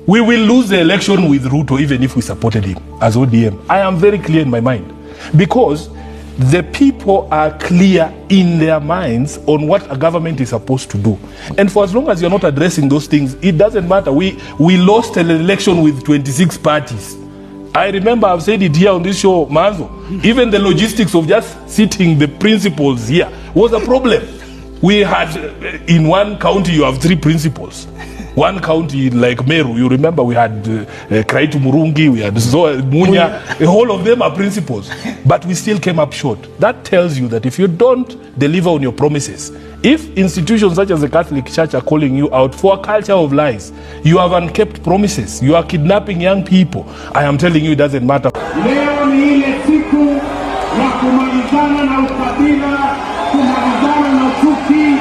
We will lose the election with Ruto even if we supported him as ODM. I am very clear in my mind. Because the people are clear in their minds on what a government is supposed to do. And for as long as you're not addressing those things, it doesn't matter. We lost an election with 26 parties. I remember I've said it here on this show, Manzo. Even the logistics of just sitting the principals here was a problem. We had, in one county, you have 3 principals. One county like Meru, you remember we had Kraitu Murungi, we had Munya, all of them are principals. But we still came up short. That tells you that if you don't deliver on your promises, if institutions such as the Catholic Church are calling you out for a culture of lies, you have unkept promises, you are kidnapping young people, I am telling you it doesn't matter. Leo ni ile siku ya kumalizana na ukabila, kumalizana na chuki,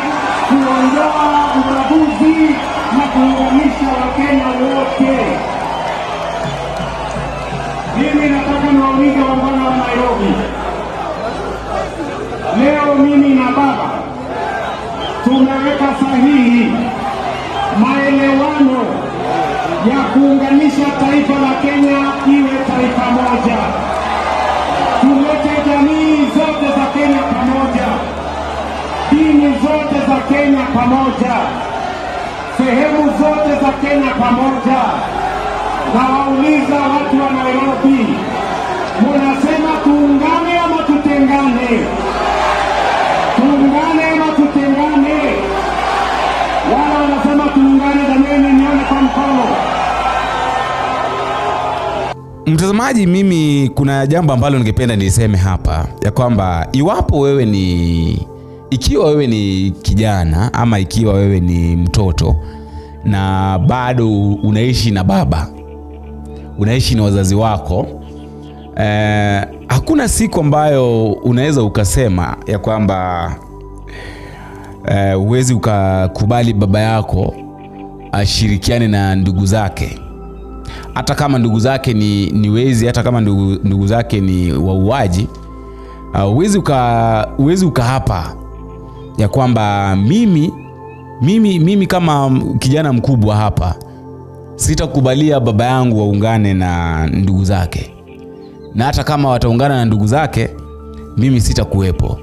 kuondoa ubaguzi na kuunganisha Wakenya wote. Mimi nataka niwaulize wangwana wa Nairobi. Leo mimi na baba tumeweka sahihi maelewano ya kuunganisha taifa la Kenya iwe taifa moja. Tulete jamii zote za Kenya pamoja, dini zote za Kenya pamoja, sehemu zote za Kenya pamoja. Na wauliza watu wa Nairobi, munasema tuungane ama tutengane? Tuungane ama tutengane? Wala wanasema tuungane, jameni nione kwa mkono. Mtazamaji, mimi kuna jambo ambalo ningependa niseme hapa, ya kwamba ikiwa wewe ni kijana ama ikiwa wewe ni mtoto na bado unaishi na baba, unaishi na wazazi wako, hakuna siku ambayo unaweza ukasema ya kwamba huwezi ukakubali baba yako ashirikiane na ndugu zake. Hata kama ndugu zake ni wezi, hata kama ndugu zake ni wauaji, huwezi ukahapa ya kwamba mimi kama kijana mkubwa hapa sitakubalia baba yangu waungane na ndugu zake, na hata kama wataungana na ndugu zake mimi sitakuwepo.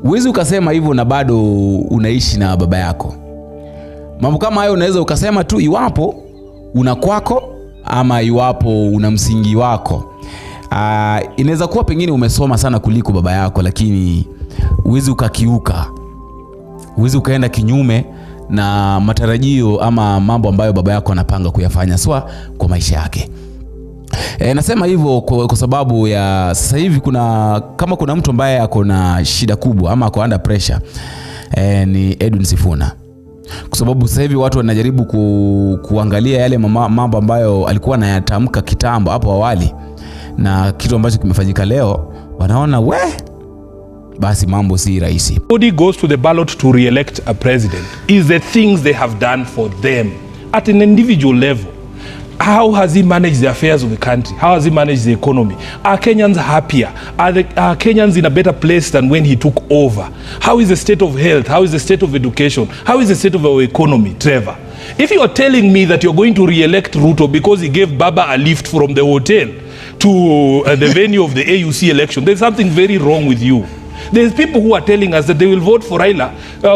Huwezi ukasema hivyo na bado unaishi na baba yako. Mambo kama hayo unaweza ukasema tu iwapo una kwako ama iwapo una msingi wako. Inaweza kuwa pengine umesoma sana kuliko baba yako, lakini huwezi ukakiuka, huwezi ukaenda kinyume na matarajio ama mambo ambayo baba yako anapanga kuyafanya kwa maisha yake. Nasema hivyo kwa sababu ya sasa hivi kama kuna mtu ambaye ako na shida kubwa ama ako under pressure, ni Edwin Sifuna. Kwa sababu sasa hivi watu wanajaribu kuangalia yale mambo ambayo alikuwa anayatamka kitambo hapo awali, na kitu ambacho kimefanyika leo wanaona basi mambo si rahisi. Nobody goes to the ballot to re-elect a president. Is the things they have done for them at an individual level. How has he managed the affairs of the country? How has he managed the economy? Are Kenyans happier? Are Kenyans in a better place than when he took over? How is the state of health? How is the state of education? How is the state of our economy, Trevor? If you are telling me that you're going to re-elect Ruto because he gave Baba a lift from the hotel to the venue of the AUC election, there's something very wrong with you. There's people who are telling us that they will vote for Raila,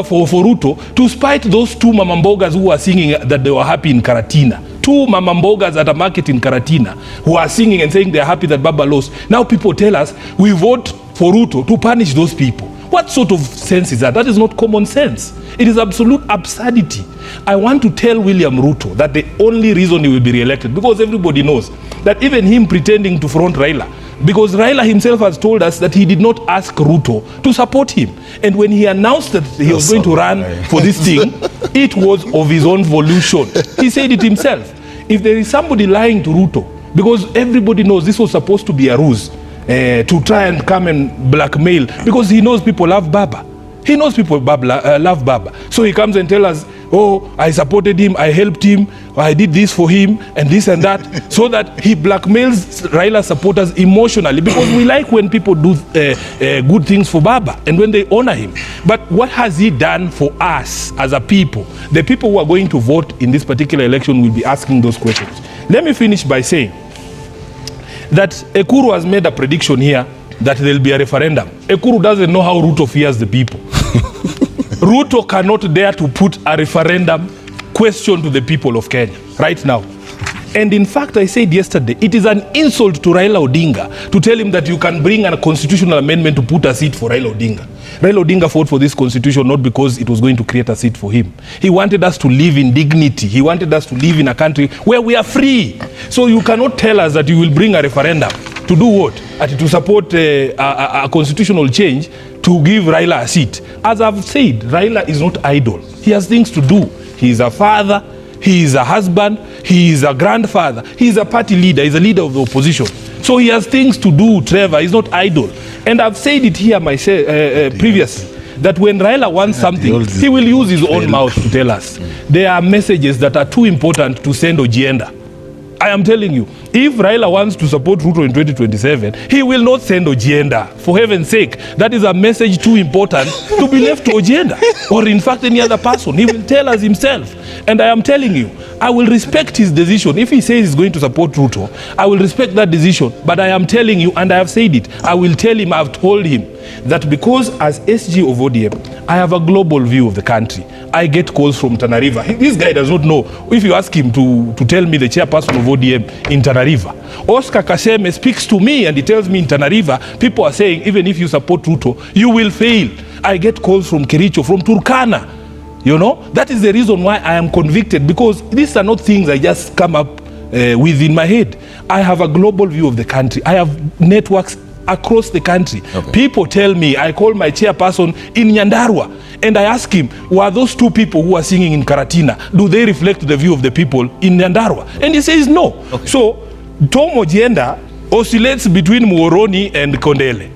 for Ruto, to spite those 2 mamambogas who are singing that they were happy in Karatina. 2 mamambogas at a market in Karatina who are singing and saying they are happy that Baba lost. Now people tell us we vote for Ruto to punish those people. What sort of sense is that? That is not common sense. It is absolute absurdity. I want to tell William Ruto that the only reason he will be re-elected, because everybody knows that even him pretending to front Raila, because Raila himself has told us that he did not ask Ruto to support him. And when he announced that he was going to run for this thing, it was of his own volition. He said it himself. If there is somebody lying to Ruto, because everybody knows this was supposed to be a ruse to try and come and blackmail, because he knows people love Baba. He knows people love Baba. So he comes and tells us, oh, I supported him, I helped him, I did this for him, and this and that, so that he blackmails Raila supporters emotionally, because we like when people do good things for Baba and when they honor him. But what has he done for us as a people? The people who are going to vote in this particular election will be asking those questions. Let me finish by saying that Ekuru has made a prediction here that there will be a referendum. Ekuru doesn't know how Ruto fears the people. Ruto cannot dare to put a referendum question to the people of Kenya right now. And in fact, I said yesterday, it is an insult to Raila Odinga to tell him that you can bring a constitutional amendment to put a seat for Raila Odinga. Raila Odinga fought for this constitution not because it was going to create a seat for him. He wanted us to live in dignity. He wanted us to live in a country where we are free. So you cannot tell us that you will bring a referendum to do what? To support a constitutional change to give Raila a seat. As I've said, Raila is not idle. He has things to do. He is a father, he is a husband, he is a grandfather, he is a party leader, he's a leader of the opposition. So he has things to do, Trevor. He's not idle. And I've said it here myself previously, that when Raila wants something, he will use his own mouth to tell us. There are messages that are too important to send Ojienda. I am telling you, if Raila wants to support Ruto in 2027, he will not send Ojienda. For heaven's sake, that is a message too important to be left to Ojienda, or in fact any other person. He will tell us himself. And I am telling you, I will respect his decision. If he says he's going to support Ruto, I will respect that decision. But I am telling you, and I have said it, I will tell him, I've told him, that because as SG of ODM, I have a global view of the country. I get calls from Tana River. This guy does not know. If you ask him to tell me the chairperson of ODM in Tana River, Oscar Kaseme speaks to me and he tells me in Tana River, people are saying, even if you support Ruto, you will fail. I get calls from Kericho, from Turkana. You know, that is the reason why I am convicted, because these are not things I just come up with in my head. I have a global view of the country. I have networks across the country. Okay. People tell me, I call my chairperson in Nyandarua and I ask him, were those two people who are singing in Karatina, do they reflect the view of the people in Nyandarua? And he says no. Okay. So Tom Ojienda oscillates between Muhoroni and Kondele.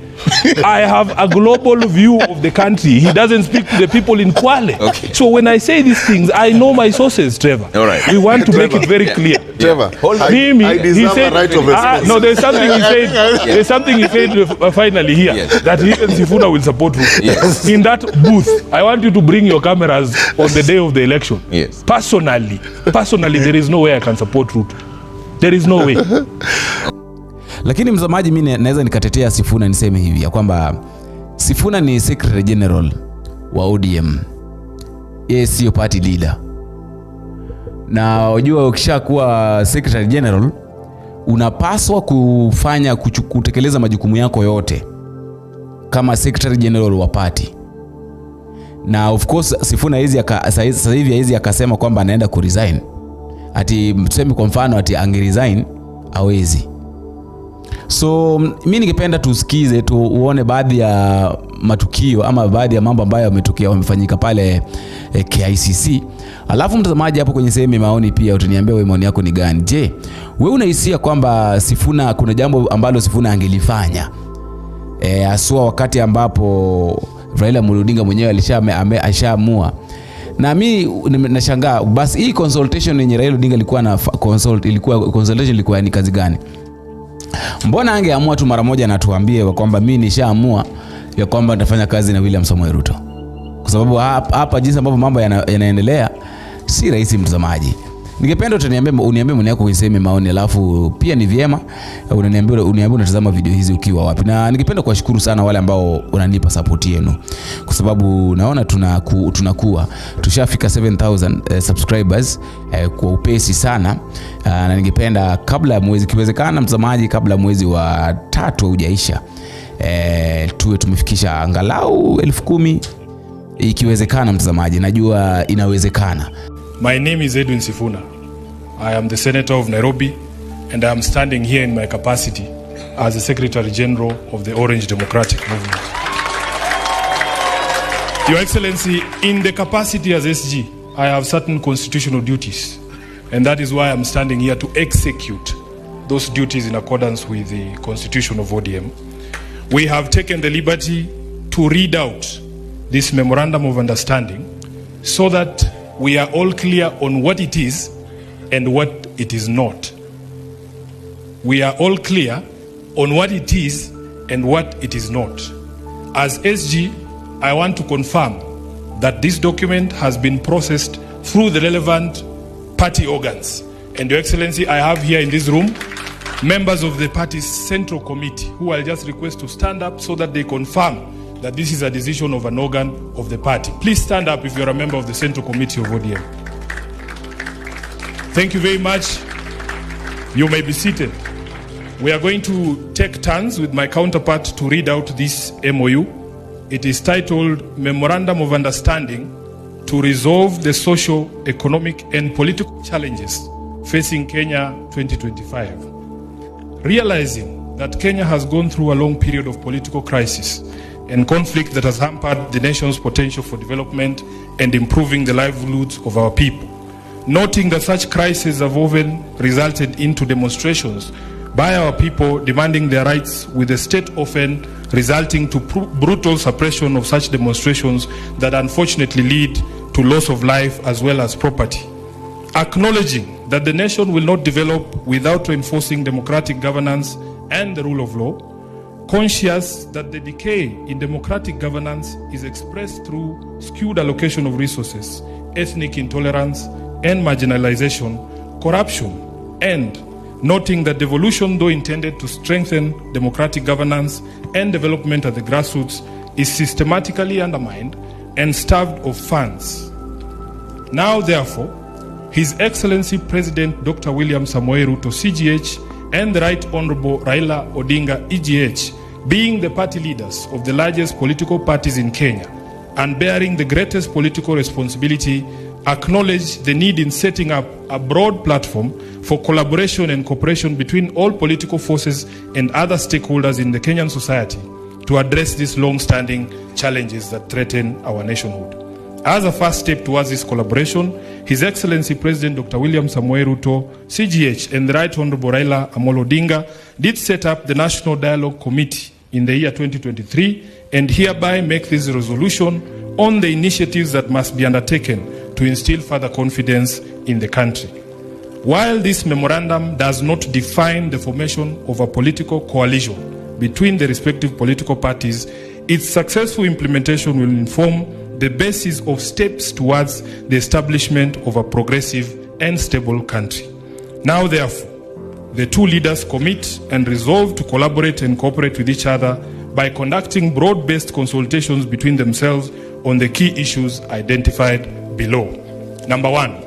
I have a global view of the country. He doesn't speak to the people in Kwale. Okay. So when I say these things, I know my sources, Trevor. All right. We want to make it very clear. Trevor, I deserve a right of response. No, there's something he said. There's something he said finally here, that he and Sifuna will support Ruto. Yes. In that booth, I want you to bring your cameras on the day of the election. Yes. Personally, there is no way I can support Ruto. There is no way. Lakini mzamaji, mimi naweza nikatetea Sifuna niseme hivi ya kwamba Sifuna ni Secretary General wa ODM. Yeye sio party leader. Na unajua ukishakuwa Secretary General unapaswa kutekeleza majukumu yako yote kama Secretary General wa party. Na of course Sifuna sasa hivi hizi akasema kwamba anaenda ku resign. Ati tuseme kwa mfano ati angeresign hawezi. So mimi ningependa tusikize uone baadhi ya matukio ama baadhi ya mambo ambayo yamefanyika pale KICC. Alafu mtazamaji hapo kwenye sehemu ya maoni pia utaniambia wewe maoni yako ni gani. Je, wewe unahisia kwamba Sifuna kuna jambo ambalo Sifuna angelifanya haswa wakati ambapo Raila Odinga mwenyewe alishaamua? Na mimi nashangaa basi hii consultation yenye Raila Odinga ilikuwa na consultation ilikuwa ni kazi gani? Mbona angeamua tu mara moja na tuambie kwamba mimi nishaamua ya kwamba nitafanya kazi na William Samoei Ruto? Kwa sababu hapa jinsi ambavyo mambo yanaendelea si rahisi mtazamaji. Ningependa uniambie maoni yako kwenye maoni, alafu pia ni vyema uniambie unatazama video hizi ukiwa wapi. Na ningependa kuwashukuru sana wale ambao unanipa support yenu, kwa sababu naona tunakuwa tushafika 7000 subscribers kwa upesi sana. Na ningependa kabla ya mwezi kiwezekana mtazamaji, kabla mwezi wa 3 hujaisha tuwe tumefikisha angalau 10,000 ikiwezekana mtazamaji. Najua inawezekana. My name is Edwin Sifuna. I am the Senator of Nairobi, and I am standing here in my capacity as the Secretary General of the Orange Democratic Movement. Your Excellency, in the capacity as SG, I have certain constitutional duties, and that is why I am standing here to execute those duties in accordance with the Constitution of ODM. We have taken the liberty to read out this Memorandum of Understanding so that we are all clear on what it is and what it is not. We are all clear on what it is and what it is not. As SG, I want to confirm that this document has been processed through the relevant party organs. And Your Excellency, I have here in this room members of the party's central committee who I'll just request to stand up so that they confirm that this is a decision of an organ of the party. Please stand up if you're a member of the central committee of ODM. Thank you very much. You may be seated. We are going to take turns with my counterpart to read out this MOU. It is titled Memorandum of Understanding to Resolve the Social, Economic and Political Challenges Facing Kenya 2025. Realizing that Kenya has gone through a long period of political crisis and conflict that has hampered the nation's potential for development and improving the livelihoods of our people. Noting that such crises have often resulted into demonstrations by our people demanding their rights, with the state often resulting to brutal suppression of such demonstrations that unfortunately lead to loss of life as well as property. Acknowledging that the nation will not develop without enforcing democratic governance and the rule of law, conscious that the decay in democratic governance is expressed through skewed allocation of resources, ethnic intolerance and marginalization, corruption, and noting that devolution, though intended to strengthen democratic governance and development at the grassroots, is systematically undermined and starved of funds. Now, therefore, His Excellency President Dr. William Samoei Ruto, CGH, and the Right Honorable Raila Odinga, EGH, being the party leaders of the largest political parties in Kenya and bearing the greatest political responsibility, acknowledge the need in setting up a broad platform for collaboration and cooperation between all political forces and other stakeholders in the Kenyan society to address these long-standing challenges that threaten our nationhood. As a first step towards this collaboration, His Excellency President Dr. William Samoei Ruto, CGH, and the Right Honorable Raila Amolo Odinga did set up the National Dialogue Committee in the year 2023 and hereby make this resolution on the initiatives that must be undertaken to instill further confidence in the country. While this memorandum does not define the formation of a political coalition between the respective political parties, its successful implementation will inform the basis of steps towards the establishment of a progressive and stable country. Now, therefore, the two leaders commit and resolve to collaborate and cooperate with each other by conducting broad-based consultations between themselves on the key issues identified below. Number one,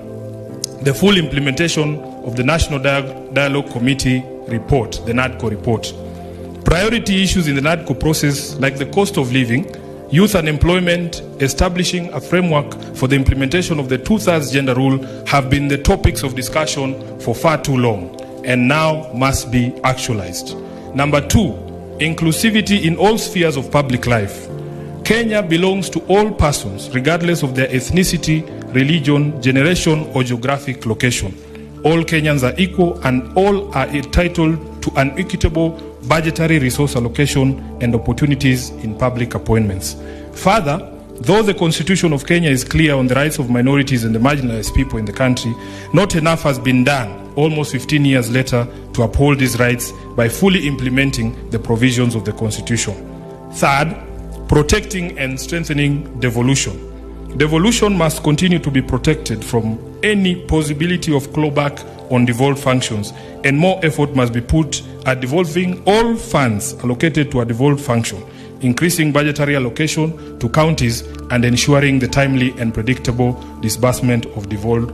the full implementation of the National Dialogue Committee report, the NADCO report. Priority issues in the NADCO process, like the cost of living, youth unemployment, establishing a framework for the implementation of the 2/3 gender rule, have been the topics of discussion for far too long and now must be actualized. Number two, inclusivity in all spheres of public life. Kenya belongs to all persons, regardless of their ethnicity, religion, generation, or geographic location. All Kenyans are equal and all are entitled to an equitable budgetary resource allocation and opportunities in public appointments. Further, though the Constitution of Kenya is clear on the rights of minorities and the marginalized people in the country, not enough has been done almost 15 years later to uphold these rights by fully implementing the provisions of the Constitution. Third, protecting and strengthening devolution. Devolution must continue to be protected from any possibility of clawback on devolved functions, and more effort must be put at devolving all funds allocated to a devolved function, increasing budgetary allocation to counties, and ensuring the timely and predictable disbursement of devolved